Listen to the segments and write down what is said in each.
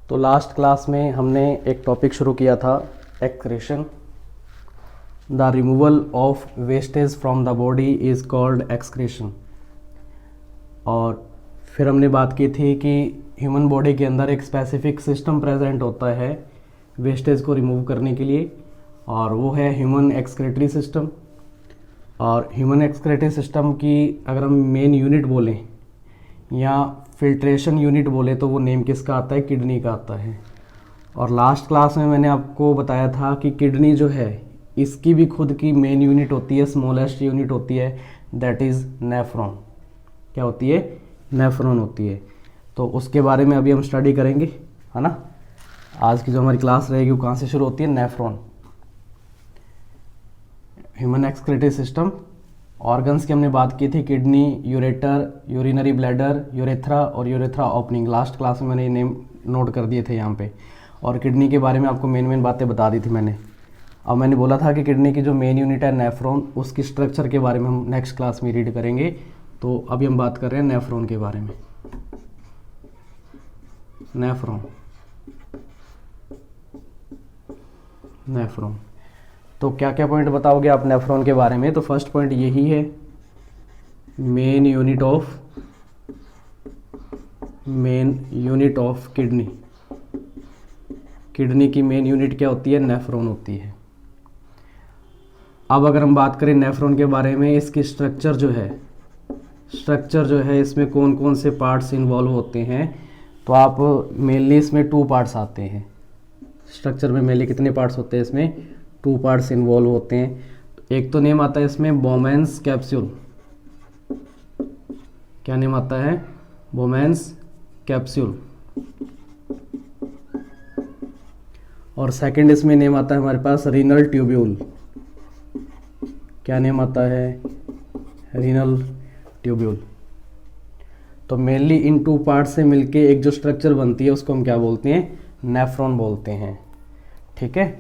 तो last class में हमने एक टॉपिक शुरू किया था, excretion. The removal of wastage from the body is called excretion. और फिर हमने बात की थी कि ह्यूमन बॉडी के अंदर एक स्पेसिफिक सिस्टम प्रेजेंट होता है वेस्टेज को रिमूव करने के लिए, और वो है ह्यूमन एक्सक्रीटरी सिस्टम। और ह्यूमन एक्सक्रीटरी सिस्टम की अगर हम मेन यूनिट बोलें या फिल्ट्रेशन यूनिट बोले तो वो नेम किसका आता है? किडनी का आता है। और लास्ट क्लास में मैंने आपको बताया था कि किडनी जो है इसकी भी खुद की मेन यूनिट होती है, स्मॉलेस्ट यूनिट होती है, दैट इज़ नेफ्रॉन। क्या होती है? नेफ्रॉन होती है। तो उसके बारे में अभी हम स्टडी करेंगे, है ना। आज की जो हमारी क्लास रहेगी वो कहाँ से शुरू होती है? Nephron. Human excretory system, organs की हमने बात की थी, kidney, ureter, urinary bladder, urethra और यूरेथ्रा ओपनिंग। लास्ट क्लास में मैंने ये नेम नोट कर दिए थे यहाँ पे। और किडनी के बारे में आपको मेन बातें बता दी थी मैंने। अब मैंने बोला था कि किडनी की जो मेन यूनिट है नेफ्रॉन, उसकी स्ट्रक्चर के बारे में हम नेक्स्ट क्लास में रीड करेंगे। तो अभी हम बात कर रहे हैं नेफ्रॉन के बारे में। Nephron, nephron. तो क्या क्या पॉइंट बताओगे आप नेफ्रॉन के बारे में? तो फर्स्ट पॉइंट यही है, main unit of kidney. Kidney की मेन यूनिट क्या होती है? नेफ्रॉन होती है। अब अगर हम बात करें नेफ्रॉन के बारे में, इसकी स्ट्रक्चर जो है इसमें कौन कौन से पार्ट्स इन्वॉल्व होते हैं, तो आप मेनली इसमें 2 पार्ट्स आते हैं। स्ट्रक्चर में मेनली कितने पार्ट्स होते हैं? इसमें 2 पार्ट्स इन्वॉल्व होते हैं। एक तो नेम आता है इसमें बोमेन्स कैप्सूल। क्या नेम आता है? Bowman's capsule. और सेकंड इसमें नेम आता है हमारे पास रीनल ट्यूब्यूल। क्या नेम आता है? Renal tubule. तो मेनली इन 2 पार्ट से मिलके एक जो स्ट्रक्चर बनती है उसको हम क्या बोलते हैं? नेफ्रॉन बोलते हैं। ठीक है।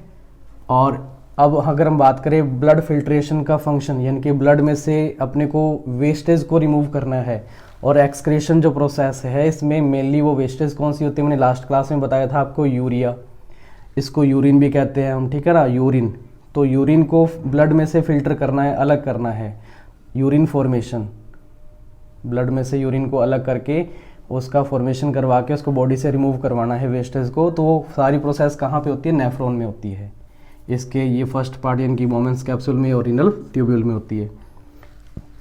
और अब अगर हम बात करें ब्लड फिल्ट्रेशन का फंक्शन, यानी कि ब्लड में से अपने को वेस्टेज को रिमूव करना है, और एक्सक्रीशन जो प्रोसेस है इसमें मेनली वो वेस्टेज कौन सी होती है? मैंने लास्ट क्लास में बताया था आपको, यूरिया। इसको यूरिन भी कहते हैं हम, ठीक है ना, यूरिन। तो यूरिन को ब्लड में से फिल्टर करना है, अलग करना है, यूरिन फॉर्मेशन। ब्लड में से यूरिन को अलग करके उसका फॉर्मेशन करवा के उसको बॉडी से रिमूव करवाना है वेस्टेज को। तो वो सारी प्रोसेस कहाँ पे होती है? नेफ्रॉन में होती है। इसके ये फर्स्ट पार्ट यानी कि बोमेन्स कैप्सूल में और रीनल ट्यूब्यूल में होती है।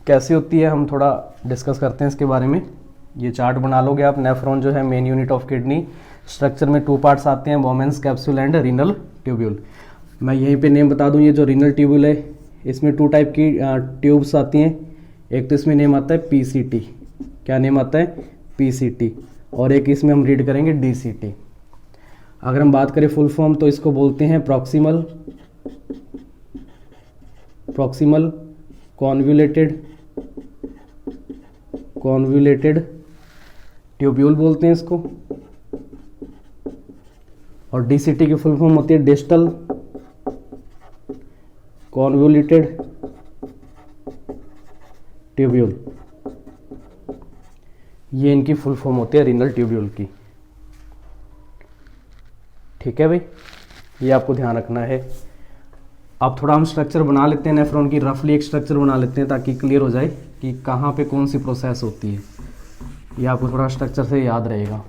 कैसे होती है हम थोड़ा डिस्कस करते हैं इसके बारे में। ये चार्ट बना लोगे आप। नेफ्रॉन जो है main unit of kidney, structure में 2 पार्ट्स आते हैं, Bowman's capsule and renal tubule. मैं यहीं पे नेम बता दूं, ये जो रीनल ट्यूब्यूल है इसमें 2 टाइप की ट्यूब्स आती हैं। एक तो इसमें नेम आता है पीसीटी। क्या नेम आता है? पीसीटी। और एक इसमें हम रीड करेंगे डीसीटी। अगर हम बात करें फुल फॉर्म तो इसको बोलते हैं प्रॉक्सिमल कॉन्वुलेटेड ट्यूब्यूल बोलते हैं इसको। और डीसीटी की फुल फॉर्म होती है डिस्टल कॉन्वुलेटेड ट्यूब्यूल। ये इनकी फुल फॉर्म होती है रीनल ट्यूब्यूल की। ठीक है भाई, ये आपको ध्यान रखना है। अब थोड़ा हम स्ट्रक्चर बना लेते हैं नेफ्रॉन की, रफली एक स्ट्रक्चर बना लेते हैं ताकि क्लियर हो जाए कि कहाँ पे कौन सी प्रोसेस होती है। ये आपको थोड़ा स्ट्रक्चर से याद रहेगा।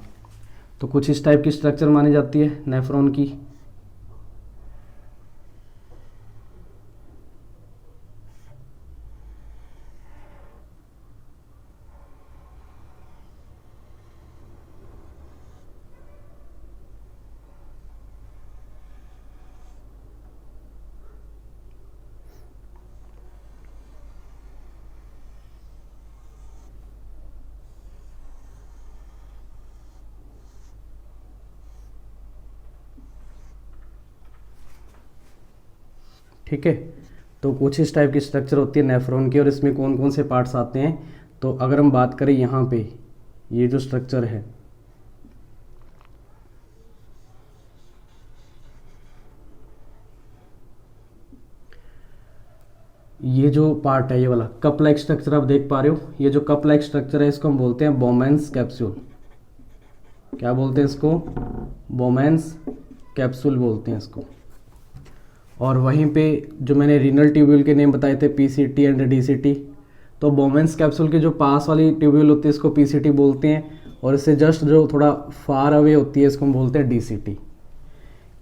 तो कुछ इस टाइप की स्ट्रक्चर मानी जाती है नेफ्रॉन की। ठीक है। तो कुछ इस टाइप की स्ट्रक्चर होती है नेफ्रॉन की, और इसमें कौन कौन से पार्ट्स आते हैं। तो अगर हम बात करें यहाँ पे, ये जो स्ट्रक्चर है, ये जो पार्ट है, ये वाला कप लाइक स्ट्रक्चर आप देख पा रहे हो, ये जो कप लाइक स्ट्रक्चर है इसको हम बोलते हैं बोमेन्स कैप्सूल। क्या बोलते हैं इसको? बोमेंस कैप्सूल बोलते हैं इसको। और वहीं पे जो मैंने रीनल ट्यूब्यूल के नेम बताए थे, पीसीटी एंड डीसीटी, तो बोमेंस कैप्सूल के जो पास वाली ट्यूब्यूल होती है इसको पीसीटी बोलते हैं, और इससे जस्ट जो थोड़ा फार अवे होती है इसको हम बोलते हैं डीसीटी।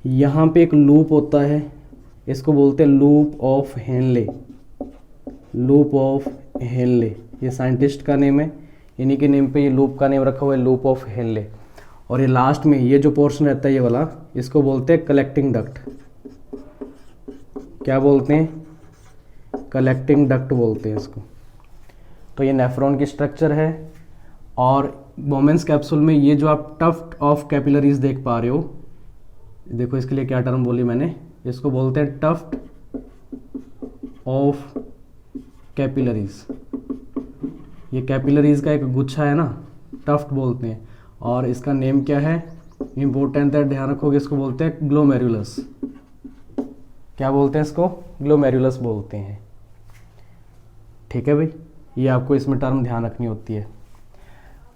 यहाँ पे एक लूप होता है, इसको बोलते हैं loop of Henle. Loop of Henle ये साइंटिस्ट का नेम है, इन्हीं के नेम पे ये लूप का नेम रखा हुआ है, लूप ऑफ हेनले। और ये लास्ट में ये जो पोर्शन रहता है ये वाला, इसको बोलते हैं कलेक्टिंग डक्ट। क्या बोलते हैं? कलेक्टिंग डक्ट बोलते हैं इसको। तो ये नेफ्रॉन की स्ट्रक्चर है। और बोमेंस कैप्सूल में ये जो आप टफ्ट ऑफ कैपिलरीज देख पा रहे हो, देखो इसके लिए क्या टर्म बोली मैंने, इसको बोलते हैं टफ्ट ऑफ कैपिलरीज। ये कैपिलरीज का एक गुच्छा है ना, टफ्ट बोलते हैं। और इसका नेम क्या है? इंपॉर्टेंट है, ध्यान रखोगे, इसको बोलते हैं ग्लोमेरुलस। क्या बोलते हैं इसको? ग्लोमेरुलस बोलते हैं। ठीक है भाई, ये आपको इसमें टर्म ध्यान रखनी होती है।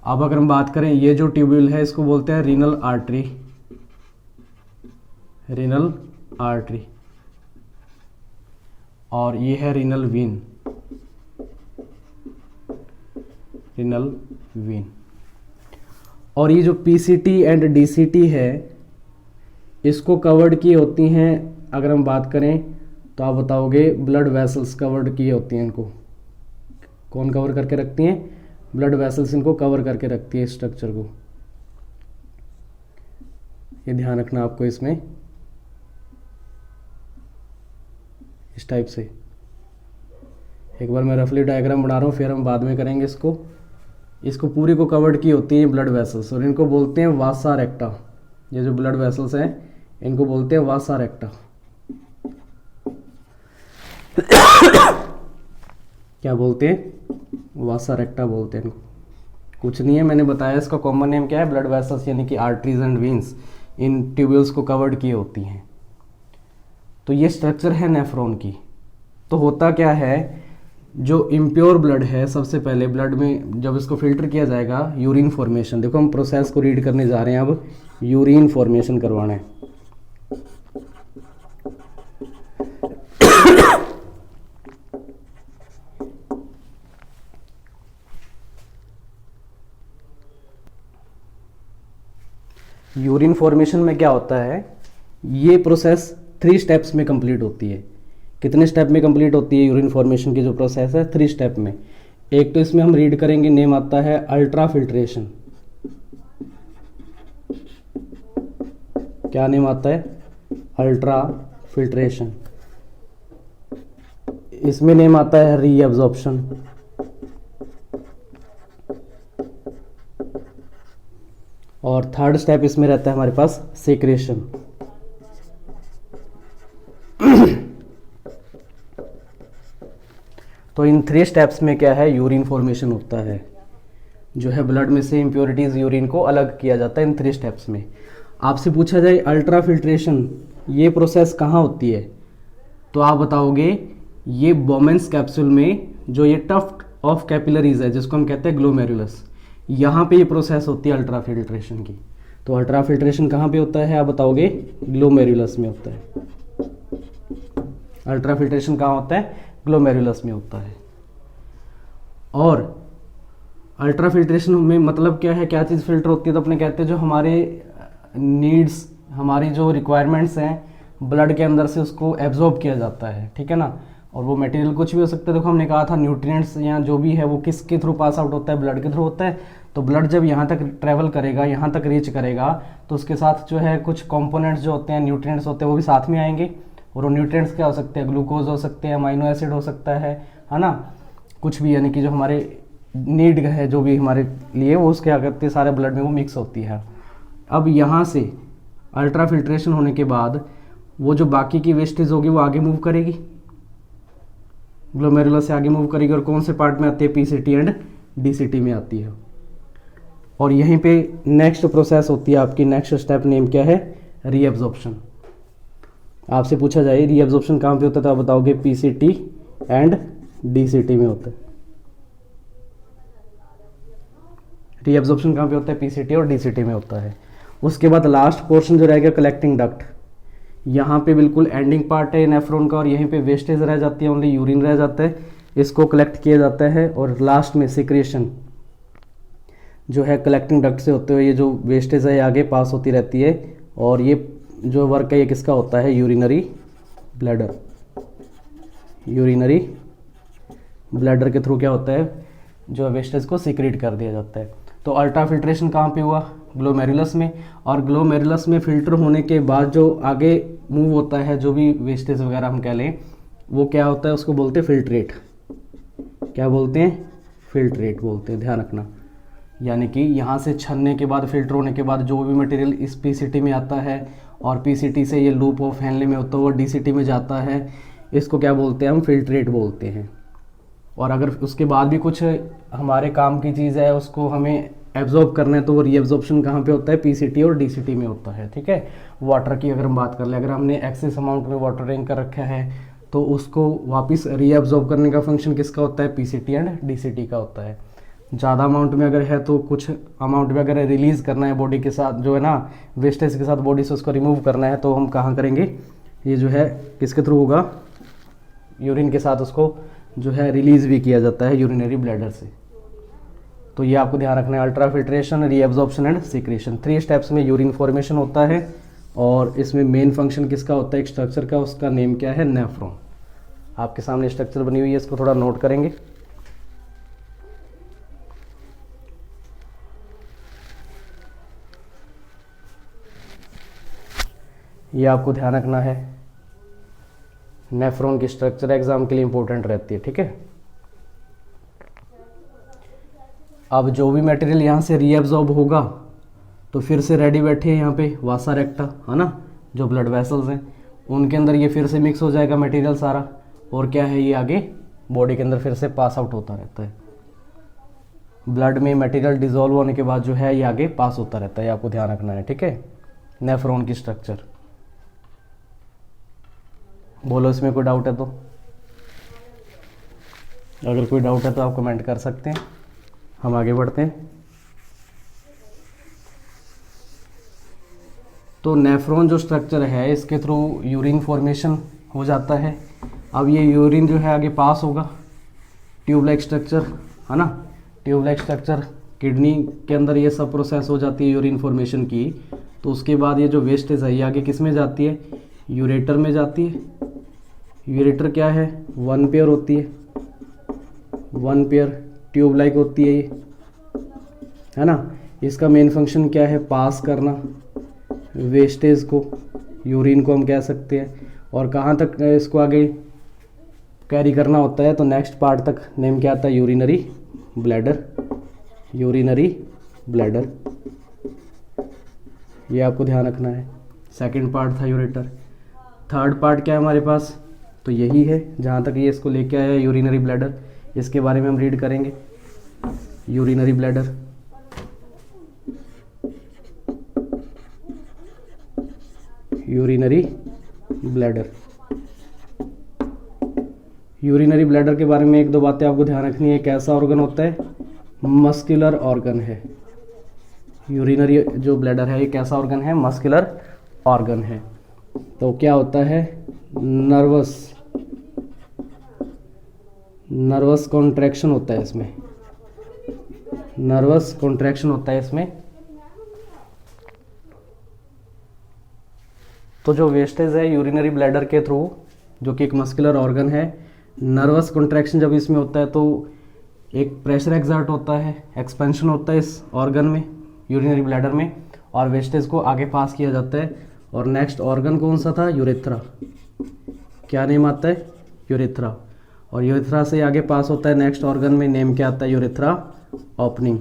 अब अगर हम बात करें, ये जो ट्यूब्यूल है इसको बोलते हैं रीनल आर्टरी। Renal artery. और ये है रीनल वीन। Renal Wien. और ये जो पीसीटी एंड डीसीटी है इसको कवर्ड की होती हैं, अगर हम बात करें तो आप बताओगे ब्लड वेसल्स कवर्ड की होती हैं। इनको कौन कवर करके रखती हैं? ब्लड वेसल्स इनको कवर करके रखती है स्ट्रक्चर को। ये ध्यान रखना आपको इसमें, इस टाइप से। एक बार मैं रफली डायग्राम बना रहा हूँ, फिर हम बाद में करेंगे इसको। इसको पूरी को कवर्ड की होती है ब्लड वेसल्स, और इनको बोलते हैं वासा रेक्टा। ये जो ब्लड वेसल्स हैं इनको बोलते हैं वासा रेक्टा। क्या बोलते हैं? वासा रेक्टा बोलते हैं इनको। कुछ नहीं है, मैंने बताया इसका कॉमन नेम क्या है, ब्लड वेसल्स, यानी कि arteries and veins in tubules को कवर्ड की होती हैं। तो ये स्ट्रक्चर है नेफ्रॉन की। तो होता क्या है, जो इम्प्योर ब्लड है, सबसे पहले ब्लड में जब इसको फिल्टर किया जाएगा, यूरिन फॉर्मेशन, देखो हम प्रोसेस को रीड करने जा रहे हैं अब, यूरिन फॉर्मेशन करवाना है। यूरिन फॉर्मेशन में क्या होता है, ये प्रोसेस 3 स्टेप्स में कंप्लीट होती है। कितने स्टेप में कंप्लीट होती है यूरिन फॉर्मेशन की जो प्रोसेस है? 3 स्टेप में। एक तो इसमें हम रीड करेंगे, नेम आता है अल्ट्रा फिल्ट्रेशन। क्या नेम आता है? Ultra filtration. इसमें नेम आता है रीअब्जॉर्प्शन। और थर्ड स्टेप इसमें रहता है हमारे पास सेक्रेशन। तो इन 3 स्टेप्स में क्या है, यूरिन फॉर्मेशन होता है, जो है ब्लड में से इम्प्योरिटीज यूरिन को अलग किया जाता है इन 3 स्टेप्स में। आपसे पूछा जाए अल्ट्रा फिल्ट्रेशन ये प्रोसेस कहाँ होती है, तो आप बताओगे ये बोमेंस कैप्सूल में, जो ये टफ्ट ऑफ कैपिलरीज है जिसको हम कहते हैं ग्लोमेरुलस, यहाँ पे ये प्रोसेस होती है अल्ट्रा फिल्ट्रेशन की। तो अल्ट्रा फिल्ट्रेशन कहाँ पे होता है, आप बताओगे ग्लोमेरुलस में होता है। अल्ट्रा फिल्ट्रेशन कहाँ होता है? ग्लोमेरुलस में होता है। और अल्ट्रा फिल्ट्रेशन में मतलब क्या है, क्या चीज़ फिल्टर होती है, तो अपने कहते हैं जो हमारे नीड्स, हमारी जो रिक्वायरमेंट्स हैं ब्लड के अंदर से उसको एब्जॉर्ब किया जाता है, ठीक है ना। और वो मटेरियल कुछ भी हो सकता है, देखो हमने कहा था न्यूट्रिएंट्स या जो भी है वो किसके थ्रू पास आउट होता है, ब्लड के थ्रू होता है। तो ब्लड जब यहाँ तक ट्रैवल करेगा, यहाँ तक रीच करेगा, तो उसके साथ जो है कुछ कंपोनेंट्स जो होते हैं, न्यूट्रिएंट्स होते हैं, वो भी साथ में आएंगे। और वो न्यूट्रिएंट्स क्या हो सकते हैं, ग्लूकोज हो सकते हैं, अमाइनो एसिड हो सकता है ना, कुछ भी, यानी कि जो हमारे नीड है जो भी हमारे लिए, वो उसके क्या करते हैं, सारे ब्लड में वो मिक्स होती है। अब यहाँ से अल्ट्रा फिल्ट्रेशन होने के बाद वो जो बाकी की वेस्टेज होगी वो आगे मूव करेगी, ग्लोमेरुलस से आगे मूव करेगी, और कौन से पार्ट में आती है, पीसीटी एंड डीसीटी में आती है। और यहीं पे नेक्स्ट प्रोसेस होती है आपकी, नेक्स्ट स्टेप नेम क्या है, रीअब्जॉर्प्शन। आपसे पूछा जाए रीअब्जॉर्प्शन कहाँ पे होता है, तो आप बताओगे पीसीटी एंड डीसीटी में होता है। रीअब्जॉर्प्शन कहाँ पे होता है, पीसीटी और डीसीटी में होता है। उसके बाद लास्ट पोर्शन जो रह गया कलेक्टिंग डक्ट, यहाँ पे बिल्कुल एंडिंग पार्ट है नेफ्रॉन का और यहीं पे वेस्टेज रह जाती है, ओनली यूरिन रह जाता है, इसको कलेक्ट किया जाता है। और लास्ट में सिक्रेशन जो है कलेक्टिंग डक्ट से होते हुए ये जो वेस्टेज है ये आगे पास होती रहती है। और ये जो वर्क है ये किसका होता है, यूरिनरी ब्लैडर। यूरिनरी ब्लैडर के थ्रू क्या होता है, जो वेस्टेज को सीक्रेट कर दिया जाता है। तो अल्ट्रा फिल्ट्रेशन कहाँ पे हुआ, ग्लोमेरुलस में। और ग्लोमेरुलस में फिल्टर होने के बाद जो आगे मूव होता है, जो भी वेस्टेज वगैरह हम कह लें, वो क्या होता है, उसको बोलते हैं फिल्ट्रेट। क्या बोलते हैं, फिल्ट्रेट बोलते हैं, ध्यान रखना। यानी कि यहाँ से छनने के बाद, फिल्टर होने के बाद जो भी मटेरियल इस पीसीटी में आता है और पीसीटी से ये लूप ऑफ हेनले में होता है वो डीसीटी में जाता है, इसको क्या बोलते हैं, हम फिल्ट्रेट बोलते हैं। और अगर उसके बाद भी कुछ हमारे काम की चीज़ है, उसको हमें एब्जॉर्ब करना है, तो वो रीएब्जॉर्प्शन कहाँ पे होता है, पीसीटी और डीसीटी में होता है। ठीक है। वाटर की अगर हम बात कर ले, अगर हमने एक्सेस अमाउंट में वाटर रैंक कर रखा है तो उसको वापस रीएब्जॉर्ब करने का फंक्शन किसका होता है, पीसीटी एंड डीसीटी का होता है। ज़्यादा अमाउंट में अगर है तो कुछ अमाउंट में अगर रिलीज़ करना है बॉडी के साथ, जो है ना वेस्टेज के साथ बॉडी से उसको रिमूव करना है, तो हम कहाँ करेंगे, ये जो है किसके थ्रू होगा, यूरिन के साथ उसको जो है रिलीज़ भी किया जाता है यूरिनरी ब्लैडर से। तो ये आपको ध्यान रखना है, ultra filtration, reabsorption and secretion, 3 steps में यूरिन फॉर्मेशन होता है। और इसमें मेन फंक्शन किसका होता है, एक स्ट्रक्चर का, उसका नेम क्या है, नेफ्रॉन। आपके सामने स्ट्रक्चर बनी हुई है, इसको थोड़ा नोट करेंगे। ये आपको ध्यान रखना है, नेफ्रॉन की स्ट्रक्चर एग्जाम के लिए इंपॉर्टेंट रहती है। ठीक है। अब जो भी मटेरियल यहाँ से रीअब्जॉर्ब होगा तो फिर से रेडी बैठे हैं यहाँ पे वासा रेक्टा, है ना, जो ब्लड वेसल्स हैं उनके अंदर ये फिर से मिक्स हो जाएगा मटेरियल सारा, और क्या है, ये आगे बॉडी के अंदर फिर से पास आउट होता रहता है। ब्लड में मटेरियल डिजोल्व होने के बाद जो है ये आगे पास होता रहता है, ये आपको ध्यान रखना है। ठीक है। नेफ्रॉन की स्ट्रक्चर, बोलो इसमें कोई डाउट है तो, अगर कोई डाउट है तो आप कमेंट कर सकते हैं, हम आगे बढ़ते हैं। तो नेफ्रॉन जो स्ट्रक्चर है इसके थ्रू यूरिन फॉर्मेशन हो जाता है। अब ये यूरिन जो है आगे पास होगा, ट्यूब लाइक स्ट्रक्चर, है ना, ट्यूब लाइक स्ट्रक्चर, किडनी के अंदर ये सब प्रोसेस हो जाती है यूरिन फॉर्मेशन की। तो उसके बाद ये जो वेस्टेज है ये आगे किस में जाती है, यूरेटर में जाती है। यूरेटर क्या है, 1 पेयर होती है, 1 पेयर ट्यूब लाइक होती है ये, है ना। इसका मेन फंक्शन क्या है, पास करना वेस्टेज को, यूरिन को हम कह सकते हैं, और कहाँ तक इसको आगे कैरी करना होता है, तो नेक्स्ट पार्ट तक। नेम क्या आता है, यूरिनरी ब्लैडर। यूरिनरी ब्लैडर, ये आपको ध्यान रखना है। सेकंड पार्ट था यूरेटर। थर्ड पार्ट क्या है हमारे पास, तो यही है जहाँ तक ये इसको लेके आया यूरिनरी ब्लैडर, इसके बारे में हम रीड करेंगे। Urinary bladder, urinary bladder, urinary bladder के बारे में 1-2 बातें आपको ध्यान रखनी है। कैसा ऑर्गन होता है, मस्कुलर ऑर्गन है। यूरिनरी जो ब्लैडर है ये कैसा ऑर्गन है, मस्कुलर ऑर्गन है। तो क्या होता है, नर्वस कॉन्ट्रैक्शन होता है इसमें, नर्वस कॉन्ट्रैक्शन होता है इसमें। तो जो वेस्टेज है यूरिनरी ब्लैडर के थ्रू, जो कि एक मस्कुलर ऑर्गन है, नर्वस कॉन्ट्रैक्शन जब इसमें होता है तो एक प्रेशर एक्सर्ट होता है, एक्सपेंशन होता है इस ऑर्गन में, यूरिनरी ब्लैडर में, और वेस्टेज को आगे पास किया जाता है। और नेक्स्ट ऑर्गन कौन सा था, यूरेथ्रा। क्या नेम आता है, यूरेथ्रा। और यूरेथ्रा से आगे पास होता है नेक्स्ट ऑर्गन में, नेम क्या आता है, यूरेथ्रा ओपनिंग।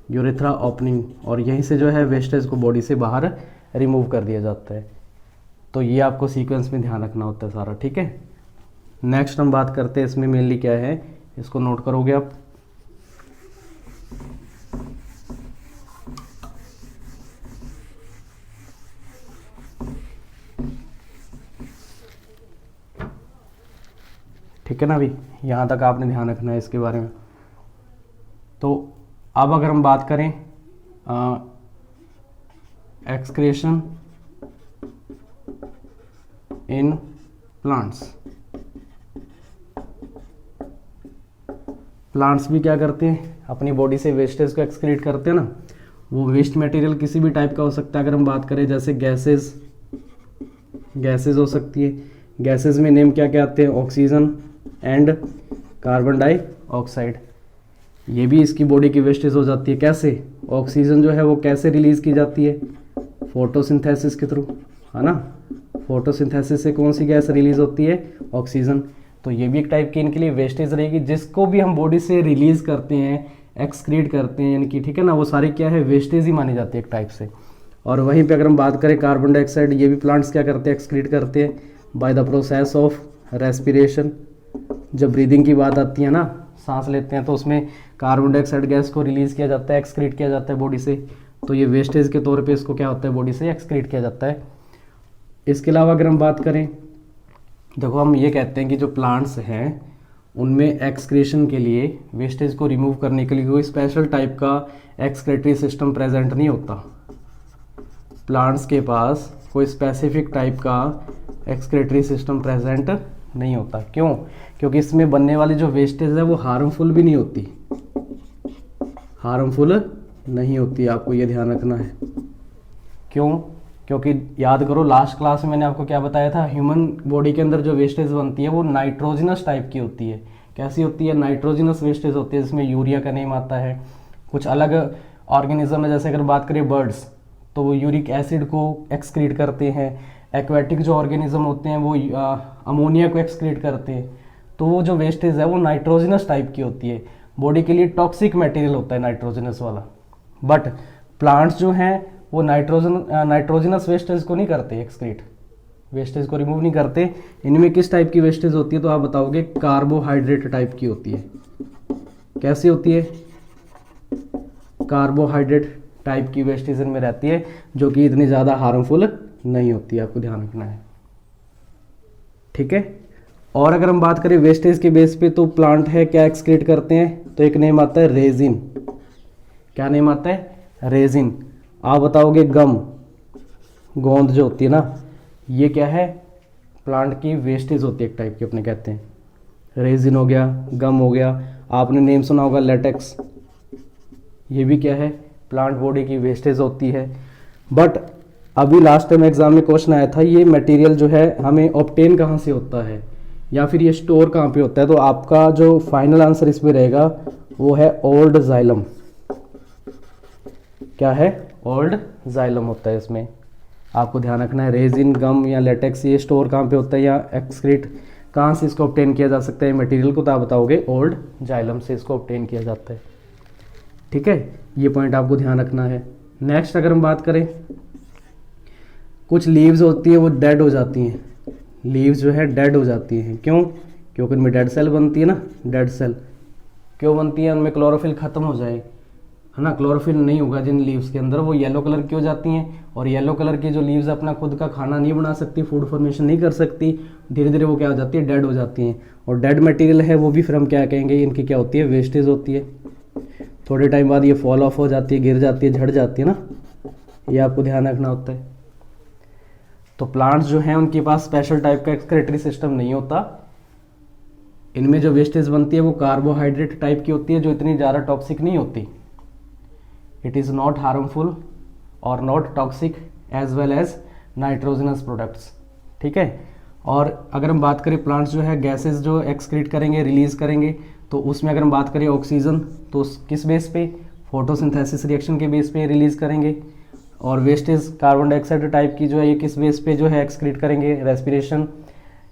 यूरेथ्रा ओपनिंग, और यहीं से जो है वेस्टेज को बॉडी से बाहर रिमूव कर दिया जाता है। तो ये आपको सीक्वेंस में ध्यान रखना होता है सारा। ठीक है। नेक्स्ट हम बात करते हैं इसमें मेनली क्या है, इसको नोट करोगे आप। ठीक है ना, अभी यहाँ तक आपने ध्यान रखना है इसके बारे में। तो अब अगर हम बात करें एक्सक्रीशन इन प्लांट्स, प्लांट्स भी क्या करते हैं, अपनी बॉडी से वेस्टेज को एक्सक्रीट करते हैं ना। वो वेस्ट मटेरियल किसी भी टाइप का हो सकता है। अगर हम बात करें जैसे गैसेस, गैसेस हो सकती है। गैसेस में नेम क्या क्या आते हैं, ऑक्सीजन एंड कार्बन डाइऑक्साइड। ये भी इसकी बॉडी की वेस्टेज हो जाती है। कैसे, ऑक्सीजन जो है वो कैसे रिलीज की जाती है, फोटोसिंथेसिस के थ्रू, है ना। फोटोसिंथेसिस से कौन सी गैस रिलीज होती है, ऑक्सीजन। तो ये भी एक टाइप की इनके लिए वेस्टेज रहेगी। जिसको भी हम बॉडी से रिलीज करते हैं, एक्सक्रीट करते हैं, यानी कि ठीक है ना, वो सारी क्या है, वेस्टेज ही मानी जाती है एक टाइप से। और वहीं पे अगर हम बात करें कार्बन डाइऑक्साइड, ये भी प्लांट्स क्या करते हैं, एक्सक्रीट करते हैं by the process of respiration. जब ब्रीदिंग की बात आती है ना, सांस लेते हैं तो उसमें कार्बन डाइऑक्साइड गैस को रिलीज किया जाता है, एक्सक्रीट किया जाता है बॉडी से। तो ये वेस्टेज के तौर पे इसको क्या होता है, बॉडी से एक्सक्रीट किया जाता है। इसके अलावा अगर हम बात करें, देखो हम ये कहते हैं कि जो प्लांट्स हैं उनमें एक्सक्रीशन के लिए, वेस्टेज को रिमूव करने के लिए कोई स्पेशल टाइप का एक्सक्रीटरी सिस्टम प्रेजेंट नहीं होता। प्लांट्स के पास कोई स्पेसिफिक टाइप का एक्सक्रीटरी सिस्टम प्रेजेंट नहीं होता। क्यों, क्योंकि इसमें बनने वाली जो वेस्टेज है वो हार्मफुल भी नहीं होती, हार्मफुल नहीं होती, आपको ये ध्यान रखना है। क्यों, क्योंकि याद करो लास्ट क्लास में मैंने आपको क्या बताया था, ह्यूमन बॉडी के अंदर जो वेस्टेज बनती है वो नाइट्रोजिनस टाइप की होती है। कैसी होती है, नाइट्रोजिनस वेस्टेज होती है, जिसमें यूरिया का नेम आता है। कुछ अलग ऑर्गेनिज्म है, जैसे अगर बात करें बर्ड्स, तो वो यूरिक एसिड को एक्सक्रीट करते हैं। एक्वेटिक जो ऑर्गेनिज्म होते हैं वो अमोनिया को एक्सक्रीट करते हैं। तो वो जो वेस्टेज है वो नाइट्रोजिनस टाइप की होती है, बॉडी के लिए टॉक्सिक मटेरियल होता है नाइट्रोजिनस वाला। बट प्लांट्स जो हैं वो नाइट्रोजिनस वेस्टेज को नहीं करते एक्सक्रीट, वेस्टेज को रिमूव नहीं करते। इनमें किस टाइप की वेस्टेज होती है, तो आप बताओगे कार्बोहाइड्रेट टाइप की होती है। कैसी होती है, कार्बोहाइड्रेट टाइप की वेस्टेज इनमें रहती है, जो कि इतनी ज़्यादा हार्मफुल नहीं होती है, आपको ध्यान रखना है, ठीक है। और अगर हम बात करें वेस्टेज के बेस पे, तो प्लांट है क्या एक्सक्रीट करते हैं, तो एक नेम आता है रेजिन। क्या नेम आता है, रेजिन। आप बताओगे गम, गोंद जो होती है ना, ये क्या है, प्लांट की वेस्टेज होती है एक टाइप की, अपने कहते हैं। रेजिन हो गया, गम हो गया। आपने नेम सुना होगा लेटेक्स, ये भी क्या है, प्लांट बॉडी की वेस्टेज होती है। बट अभी लास्ट टाइम एग्जाम में क्वेश्चन आया था, ये मटेरियल जो है हमें ऑब्टेन कहाँ से होता है, या फिर ये स्टोर कहाँ पे होता है। तो आपका जो फाइनल आंसर इसमें रहेगा वो है ओल्ड जाइलम। क्या है, ओल्ड जाइलम होता है इसमें, आपको ध्यान रखना है। रेजिन, गम या लेटेक्स, ये स्टोर कहाँ पे होता है, या एक्सक्रीट कहाँ से इसको ऑब्टेन किया जा सकता है मटेरियल को, तो आप बताओगे ओल्ड जाइलम से इसको ऑब्टेन किया जाता है, ठीक है। ये पॉइंट आपको ध्यान रखना है। नेक्स्ट अगर हम बात करें, कुछ लीव्स होती है वो डेड हो जाती हैं, लीव्स जो है डेड हो जाती हैं। क्यों, क्योंकि उनमें डेड सेल बनती है ना, डेड सेल क्यों बनती है, उनमें क्लोरोफिल खत्म हो जाए, है ना, क्लोरोफिल नहीं होगा जिन लीव्स के अंदर, वो येलो कलर की हो जाती हैं। और येलो कलर की जो लीव्स अपना खुद का खाना नहीं बना सकती, फूड फॉर्मेशन नहीं कर सकती, धीरे धीरे वो क्या हो जाती है, डेड हो जाती हैं। और डेड मटेरियल है वो भी फिर हम क्या कहेंगे, इनकी क्या होती है, वेस्टेज होती है। थोड़े टाइम बाद ये फॉल ऑफ हो जाती है, गिर जाती है, झड़ जाती है ना, ये आपको ध्यान रखना होता है। तो प्लांट्स जो हैं उनके पास स्पेशल टाइप का एक्सक्रीटरी सिस्टम नहीं होता। इनमें जो वेस्टेज बनती है वो कार्बोहाइड्रेट टाइप की होती है, जो इतनी ज़्यादा टॉक्सिक नहीं होती। इट इज़ नॉट हार्मफुल और not toxic as well as nitrogenous products, ठीक है। और अगर हम बात करें प्लांट्स जो है गैसेस जो एक्सक्रीट करेंगे, रिलीज करेंगे, तो उसमें अगर हम बात करें ऑक्सीजन, तो किस बेस पे, फोटोसिंथेसिस रिएक्शन के बेस पे रिलीज करेंगे। और वेस्टेज कार्बन डाइऑक्साइड टाइप की जो है ये किस बेस पे जो है एक्सक्रीट करेंगे, रेस्पिरेशन।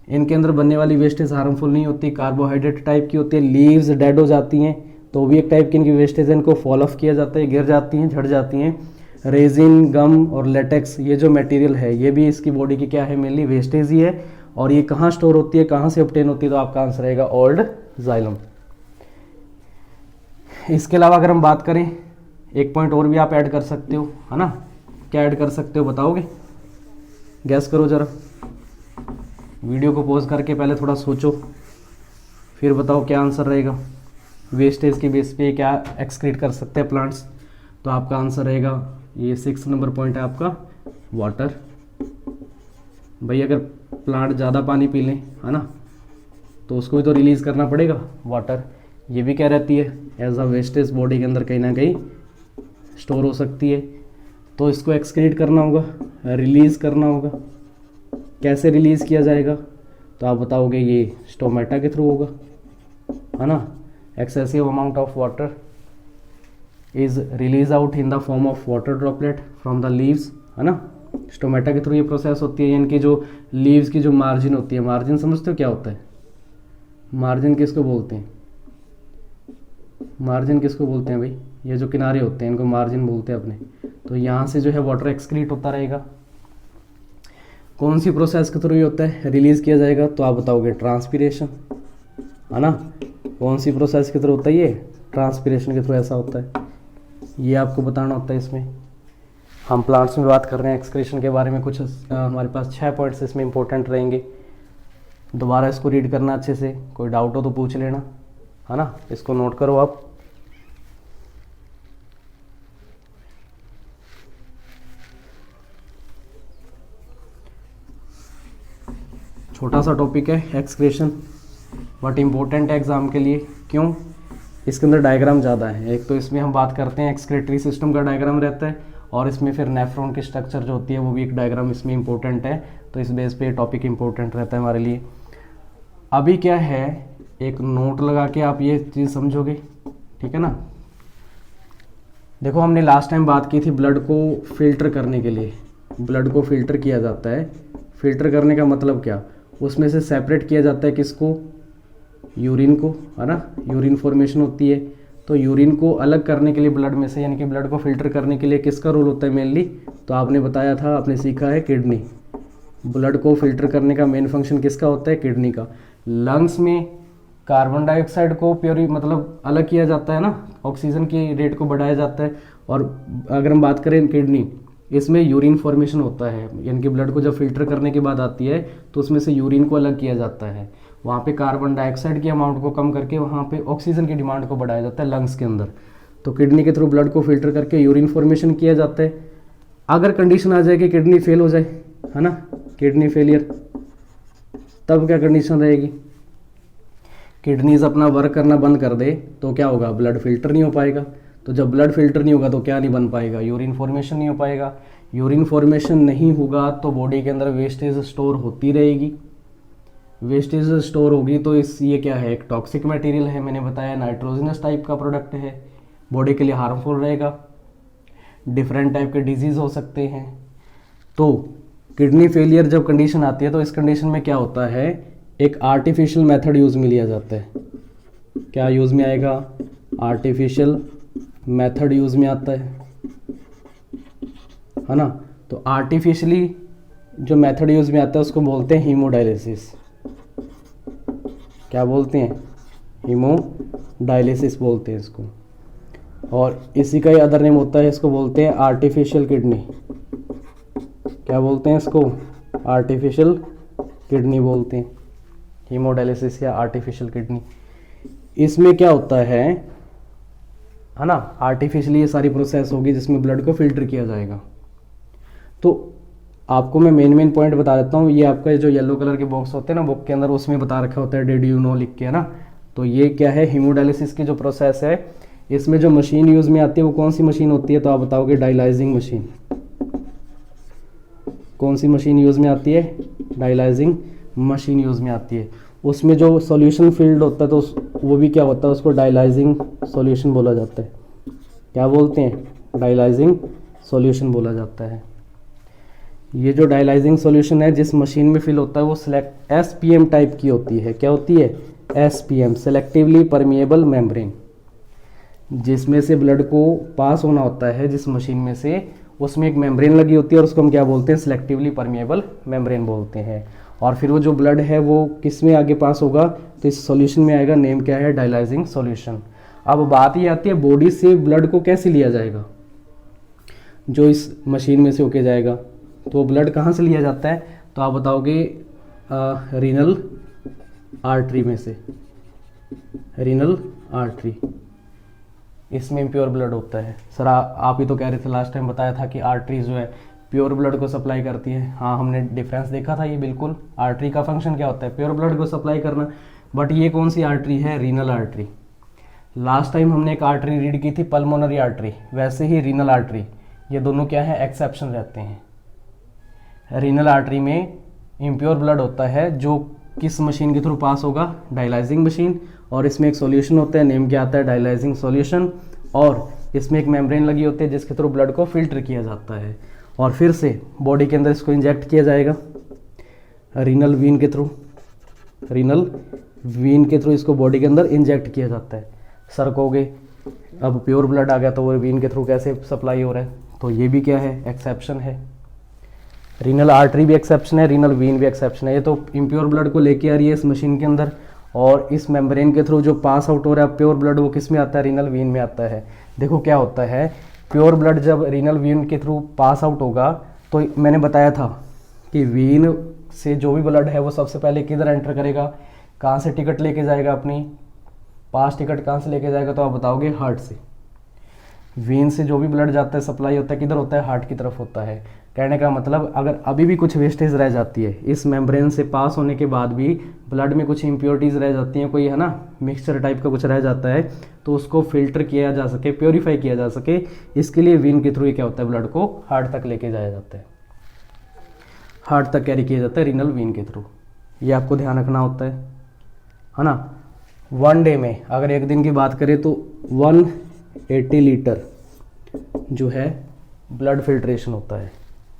इनके अंदर बनने वाली वेस्टेज हार्मफुल नहीं होती, कार्बोहाइड्रेट टाइप की होती है। लीव्स डेड हो जाती हैं तो भी एक टाइप की इनकी वेस्टेज है, इनको फॉल ऑफ किया जाता है, गिर जाती हैं, झड़ जाती हैं। रेजिन, गम और लेटेक्स, ये जो मटेरियल है ये भी इसकी बॉडी की क्या है, मेनली वेस्टेज ही है। और ये कहाँ स्टोर होती है, कहाँ से ऑब्टेन होती है, तो आपका आंसर रहेगा ओल्ड जाइलम। इसके अलावा अगर हम बात करें, एक पॉइंट और भी आप ऐड कर सकते हो, है ना। क्या ऐड कर सकते हो बताओगे, गैस करो जरा। वीडियो को पॉज करके पहले थोड़ा सोचो, फिर बताओ क्या आंसर रहेगा, वेस्टेज के बेस पे क्या एक्सक्रीट कर सकते हैं प्लांट्स। तो आपका आंसर रहेगा ये 6 नंबर पॉइंट है आपका वाटर। भाई अगर प्लांट ज़्यादा पानी पी लें, है ना, तो उसको भी तो रिलीज़ करना पड़ेगा वाटर। ये भी क्या रहती है, एज अ वेस्टेज बॉडी के अंदर कहीं ना कहीं स्टोर हो सकती है। तो इसको एक्सक्रीट करना होगा, रिलीज़ करना होगा। कैसे रिलीज़ किया जाएगा, तो आप बताओगे ये स्टोमेटा के थ्रू होगा, है ना। Excessive amount of water is release out in the form of water droplet from the leaves, है ना। स्टोमेटा के थ्रू ये प्रोसेस होती है। इनकी जो लीव्स की जो मार्जिन होती है, मार्जिन समझते हो क्या होता है, मार्जिन किसको बोलते हैं, मार्जिन किसको बोलते हैं भाई, ये जो किनारे होते हैं इनको मार्जिन बोलते हैं अपने। तो यहाँ से जो है वाटर एक्सक्रीट होता रहेगा। कौन सी प्रोसेस के थ्रू ये होता है, रिलीज किया जाएगा, तो आप बताओगे ट्रांसपीरेशन, है ना। कौन सी प्रोसेस के थ्रू होता है, ये ट्रांसपीरेशन के थ्रू ऐसा होता है। ये आपको बताना होता है। इसमें हम प्लांट्स में बात कर रहे हैं एक्सक्रीशन के बारे में। कुछ हमारे पास 6 पॉइंट्स इसमें इंपॉर्टेंट रहेंगे। दोबारा इसको रीड करना अच्छे से, कोई डाउट हो तो पूछ लेना, है ना। इसको नोट करो आप। छोटा सा टॉपिक है एक्सक्रीशन, बट इम्पोर्टेंट है एग्जाम के लिए। क्यों, इसके अंदर डायग्राम ज़्यादा है। एक तो इसमें हम बात करते हैं एक्सक्रीटरी सिस्टम का डायग्राम रहता है, और इसमें फिर नेफ्रॉन की स्ट्रक्चर जो होती है वो भी एक डायग्राम इसमें इंपॉर्टेंट है। तो इस बेस पे टॉपिक इंपॉर्टेंट रहता है हमारे लिए। अभी क्या है, एक नोट लगा के आप ये चीज़ समझोगे, ठीक है ना। देखो हमने लास्ट टाइम बात की थी ब्लड को फिल्टर करने के लिए। ब्लड को फिल्टर किया जाता है। फिल्टर करने का मतलब क्या, उसमें से सेपरेट किया जाता है किसको, यूरिन को, है ना। यूरिन फॉर्मेशन होती है, तो यूरिन को अलग करने के लिए ब्लड में से, यानी कि ब्लड को फिल्टर करने के लिए किसका रोल होता है मेनली, तो आपने बताया था, आपने सीखा है किडनी। ब्लड को फिल्टर करने का मेन फंक्शन किसका होता है, किडनी का। लंग्स में कार्बन डाइऑक्साइड को प्योरी मतलब अलग किया जाता है ना, ऑक्सीजन की रेट को बढ़ाया जाता है। और अगर हम बात करें किडनी, इसमें यूरिन फॉर्मेशन होता है, यानी कि ब्लड को जब फिल्टर करने के बाद आती है तो उसमें से यूरिन को अलग किया जाता है। वहाँ पे कार्बन डाइऑक्साइड की अमाउंट को कम करके वहाँ पे ऑक्सीजन की डिमांड को बढ़ाया जाता है लंग्स के अंदर। तो किडनी के थ्रू ब्लड को फिल्टर करके यूरिन फॉर्मेशन किया जाता है। अगर कंडीशन आ जाए कि किडनी फेल हो जाए, है ना, किडनी फेलियर, तब क्या कंडीशन रहेगी, किडनीज अपना वर्क करना बंद कर दे तो क्या होगा, ब्लड फिल्टर नहीं हो पाएगा। तो जब ब्लड फिल्टर नहीं होगा तो क्या नहीं बन पाएगा, यूरिन फॉर्मेशन नहीं हो पाएगा। यूरिन फॉर्मेशन नहीं होगा तो बॉडी के अंदर वेस्टेज स्टोर होती रहेगी। वेस्टेज स्टोर होगी तो ये क्या है, एक टॉक्सिक मटेरियल है, मैंने बताया नाइट्रोजनस टाइप का प्रोडक्ट है, बॉडी के लिए हार्मफुल रहेगा। डिफरेंट टाइप के डिजीज हो सकते हैं। तो किडनी फेलियर जब कंडीशन आती है तो इस कंडीशन में क्या होता है, एक आर्टिफिशियल मेथड यूज में लिया जाता है। क्या यूज में आएगा, आर्टिफिशियल मेथड यूज में आता है ना। तो आर्टिफिशियली जो मेथड यूज में आता है उसको बोलते हैं हीमोडायलिसिस। क्या बोलते हैं, हीमोडायलिसिस बोलते हैं इसको। और इसी का ही अदर नेम होता है, इसको बोलते हैं आर्टिफिशियल किडनी। क्या बोलते हैं इसको, आर्टिफिशियल किडनी बोलते हैं, हीमोडायलिसिस या आर्टिफिशियल किडनी। इसमें क्या होता है ना, आर्टिफिशियली ये सारी प्रोसेस होगी जिसमें ब्लड को फिल्टर किया जाएगा। तो आपको मैं मेन पॉइंट बता देता हूँ। ये आपका जो येलो कलर के बॉक्स होते हैं ना बुक के अंदर, उसमें बता रखा होता है डिड यू नो लिख के, है ना। तो ये क्या है, हीमोडायलिसिस की जो प्रोसेस है, इसमें जो मशीन यूज में आती है वो कौन सी मशीन होती है, तो आप बताओगे डायलाइजिंग मशीन। कौन सी मशीन यूज में आती है, डायलाइजिंग मशीन यूज में आती है। उसमें जो सॉल्यूशन फील्ड होता है तो वो भी क्या होता है, उसको डायलाइजिंग सॉल्यूशन बोला जाता है। क्या बोलते हैं, डायलाइजिंग सॉल्यूशन बोला जाता है। ये जो डायलाइजिंग सॉल्यूशन है जिस मशीन में फिल होता है वो सिलेक्ट SPM टाइप की होती है। क्या होती है, SPM, सेलेक्टिवली परमिएबल मेम्ब्रेन। जिसमें से ब्लड को पास होना होता है जिस मशीन में से, उसमें एक मेम्ब्रेन लगी होती है और उसको हम क्या बोलते हैं, सिलेक्टिवली परमिएबल मेम्ब्रेन बोलते हैं। और फिर वो जो ब्लड है वो किस में आगे पास होगा, तो इस सॉल्यूशन में आएगा। नेम क्या है, डायलाइजिंग सॉल्यूशन। अब बात ये आती है बॉडी से ब्लड को कैसे लिया जाएगा, जो इस मशीन में से होके जाएगा। तो ब्लड कहाँ से लिया जाता है, तो आप बताओगे रीनल आर्टरी में से, रीनल आर्टरी, इसमें इम्प्योर ब्लड होता है। सर आप ही तो कह रहे थे लास्ट टाइम, बताया था कि आर्टरी जो है प्योर ब्लड को सप्लाई करती है। हाँ, हमने डिफरेंस देखा था ये बिल्कुल। आर्टरी का फंक्शन क्या होता है? प्योर ब्लड को सप्लाई करना। बट ये कौन सी आर्टरी है? Renal artery. लास्ट टाइम हमने एक आर्टरी रीड की थी, पल्मोनरी आर्टरी, वैसे ही रीनल आर्टरी, ये दोनों क्या है? एक्सेप्शन रहते हैं। रीनल आर्टरी में इम्प्योर ब्लड होता है जो किस मशीन के थ्रू पास होगा? Dialysing machine. और इसमें एक सॉल्यूशन होता है, नेम क्या आता है? Dialysing solution. और इसमें एक मेम्ब्रेन लगी होती है जिसके थ्रू ब्लड को फिल्टर किया जाता है और फिर से बॉडी के अंदर इसको इंजेक्ट किया जाएगा रीनल वीन के थ्रू। रीनल वीन के थ्रू इसको बॉडी के अंदर इंजेक्ट किया जाता है। सर कहोगे अब प्योर ब्लड आ गया तो वो वीन के थ्रू कैसे सप्लाई हो रहा है? तो ये भी क्या है? एक्सेप्शन है। रीनल आर्टरी भी एक्सेप्शन है, रीनल वीन भी एक्सेप्शन है। ये तो इम्प्योर ब्लड को लेके आ रही है इस मशीन के अंदर, और इस मेम्ब्रेन के थ्रू जो पास आउट हो रहा है प्योर ब्लड, वो किस में आता है? रीनल वीन में आता है। देखो क्या होता है, प्योर ब्लड जब रीनल वीन के थ्रू पास आउट होगा तो मैंने बताया था कि वीन से जो भी ब्लड है वो सबसे पहले किधर एंटर करेगा? कहाँ से टिकट लेके जाएगा अपनी? पास टिकट कहाँ से लेके जाएगा? तो आप बताओगे हार्ट से। वीन से जो भी ब्लड जाता है, सप्लाई होता है, किधर होता है? हार्ट की तरफ होता है। कहने का मतलब अगर अभी भी कुछ वेस्टेज रह जाती है, इस मेम्ब्रेन से पास होने के बाद भी ब्लड में कुछ इम्प्योरिटीज़ रह जाती हैं, कोई है ना मिक्सचर टाइप का कुछ रह जाता है, तो उसको फिल्टर किया जा सके, प्योरीफाई किया जा सके, इसके लिए वीन के थ्रू क्या होता है? ब्लड को हार्ट तक लेके जाया जाता है, हार्ट तक कैरी किया जाता है रीनल वीन के थ्रू। ये आपको ध्यान रखना होता है ना। वन डे में अगर एक दिन की बात करें तो 180 लीटर जो है ब्लड फिल्ट्रेशन होता है।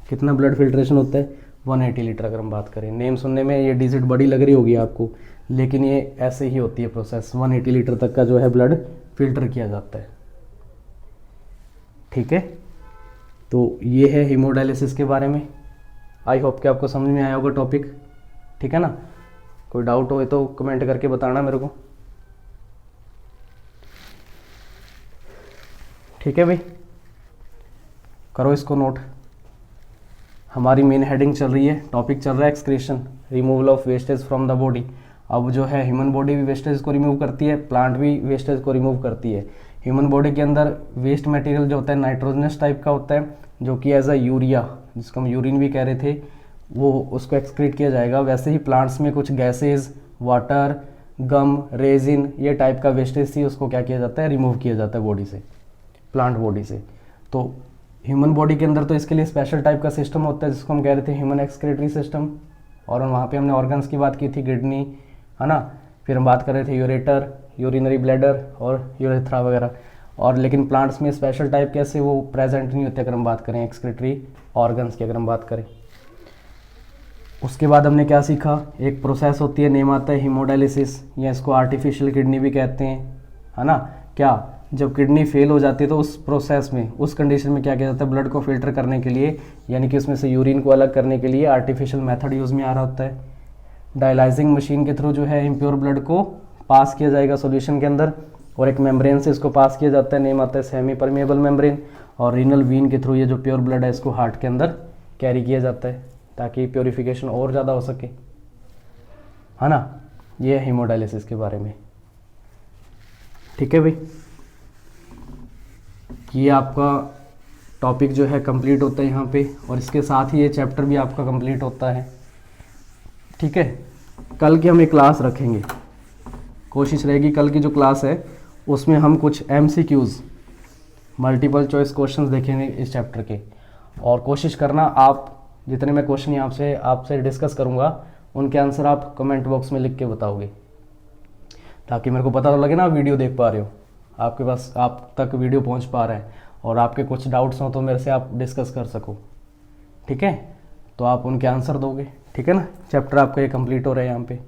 कितना ब्लड फिल्ट्रेशन होता है? 180 लीटर। अगर हम बात करें, नेम सुनने में ये डिजिट बड़ी लग रही होगी आपको, लेकिन ये ऐसे ही होती है प्रोसेस। 180 लीटर तक का जो है ब्लड फिल्टर किया जाता है। ठीक है, तो ये है हीमोडायलिसिस के बारे में। आई होप कि आपको समझ में आया होगा टॉपिक। ठीक है ना, कोई डाउट हो तो कमेंट करके बताना मेरे को। ठीक है भाई, करो इसको नोट। हमारी मेन हेडिंग चल रही है, टॉपिक चल रहा है excretion, removal of wastage from the body. अब जो है ह्यूमन बॉडी भी वेस्टेज को रिमूव करती है, प्लांट भी वेस्टेज को रिमूव करती है। ह्यूमन बॉडी के अंदर वेस्ट मटेरियल जो होता है नाइट्रोजनस टाइप का होता है, जो कि एज अ यूरिया, जिसको हम यूरिन भी कह रहे थे, वो उसको एक्सक्रीट किया जाएगा। वैसे ही प्लांट्स में कुछ गैसेज, वाटर, गम, रेजिन, ये टाइप का वेस्टेज थी, उसको क्या किया जाता है? रिमूव किया जाता है बॉडी से, प्लांट बॉडी से। तो ह्यूमन बॉडी के अंदर तो इसके लिए स्पेशल टाइप का सिस्टम होता है जिसको हम कह रहे थे ह्यूमन एक्सक्रीटरी सिस्टम। और वहाँ पे हमने ऑर्गन्स की बात की थी, किडनी, है ना। फिर हम बात कर रहे थे यूरेटर, यूरिनरी ब्लैडर और यूरेथ्रा वगैरह। और लेकिन प्लांट्स में स्पेशल टाइप कैसे वो प्रेजेंट नहीं होते अगर हम बात करें एक्सक्रीटरी ऑर्गन्स की, अगर हम बात करें। उसके बाद हमने क्या सीखा? एक प्रोसेस होती है, नेम आता है हीमोडायलिसिस, या इसको आर्टिफिशियल किडनी भी कहते हैं, है ना। क्या, जब किडनी फेल हो जाती है तो उस प्रोसेस में, उस कंडीशन में क्या किया जाता है? ब्लड को फिल्टर करने के लिए, यानी कि उसमें से यूरिन को अलग करने के लिए आर्टिफिशियल मेथड यूज़ में आ रहा होता है। डायलाइजिंग मशीन के थ्रू जो है इम्प्योर ब्लड को पास किया जाएगा सॉल्यूशन के अंदर, और एक मेम्ब्रेन से इसको पास किया जाता है, नेम आता है सेमी परमेबल मेम्ब्रेन। और रीनल वीन के थ्रू ये जो प्योर ब्लड है इसको हार्ट के अंदर कैरी किया जाता है ताकि प्योरीफिकेशन और ज़्यादा हो सके, है ना। ये है हीमोडायलिसिस के बारे में। ठीक है भाई, ये आपका टॉपिक जो है कंप्लीट होता है यहाँ पे, और इसके साथ ही ये चैप्टर भी आपका कंप्लीट होता है। ठीक है, कल की हम एक क्लास रखेंगे, कोशिश रहेगी कल की जो क्लास है उसमें हम कुछ MCQs, मल्टीपल चॉइस क्वेश्चंस देखेंगे इस चैप्टर के। और कोशिश करना आप जितने मैं क्वेश्चन यहाँ से आपसे डिस्कस करूँगा उनके आंसर आप कमेंट बॉक्स में लिख के बताओगे, ताकि मेरे को पता तो लगे ना आप वीडियो देख पा रहे हो, आपके पास आप तक वीडियो पहुंच पा रहा है, और आपके कुछ डाउट्स हो तो मेरे से आप डिस्कस कर सको। ठीक है, तो आप उनके आंसर दोगे। ठीक है ना, चैप्टर आपका ये कंप्लीट हो रहा है यहाँ पे।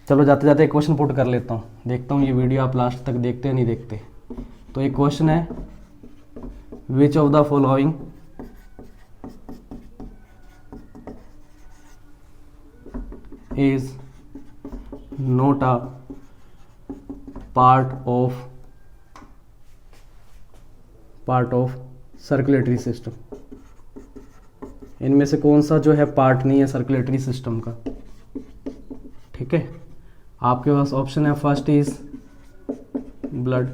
चलो जाते जाते एक क्वेश्चन पुट कर लेता हूँ, देखता हूँ ये वीडियो आप लास्ट तक देखते हैं नहीं देखते। तो एक क्वेश्चन है, which of the following is not a part of circulatory system। इनमें से कौन सा जो है पार्ट नहीं है सर्कुलेटरी सिस्टम का। ठीक है, आपके पास ऑप्शन है, first is blood.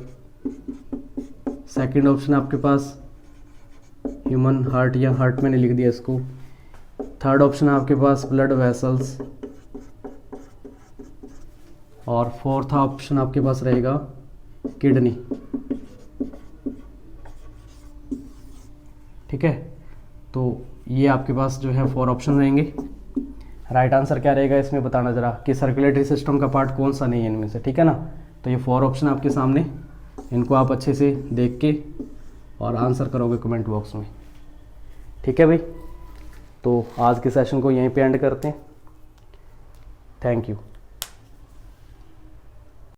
Second option आपके पास ह्यूमन हार्ट, या हार्ट मैंने लिख दिया इसको। थर्ड ऑप्शन है आपके पास ब्लड वेसल्स। और फोर्थ ऑप्शन आपके पास रहेगा किडनी। ठीक है, तो ये आपके पास जो है 4 ऑप्शन रहेंगे। राइट आंसर क्या रहेगा इसमें बताना ज़रा कि सर्कुलेटरी सिस्टम का पार्ट कौन सा नहीं है इनमें से। ठीक है ना, तो ये 4 ऑप्शन आपके सामने, इनको आप अच्छे से देख के और आंसर करोगे कमेंट बॉक्स में। ठीक है भाई, तो आज के सेशन को यहीं पे एंड करते हैं। Thank you.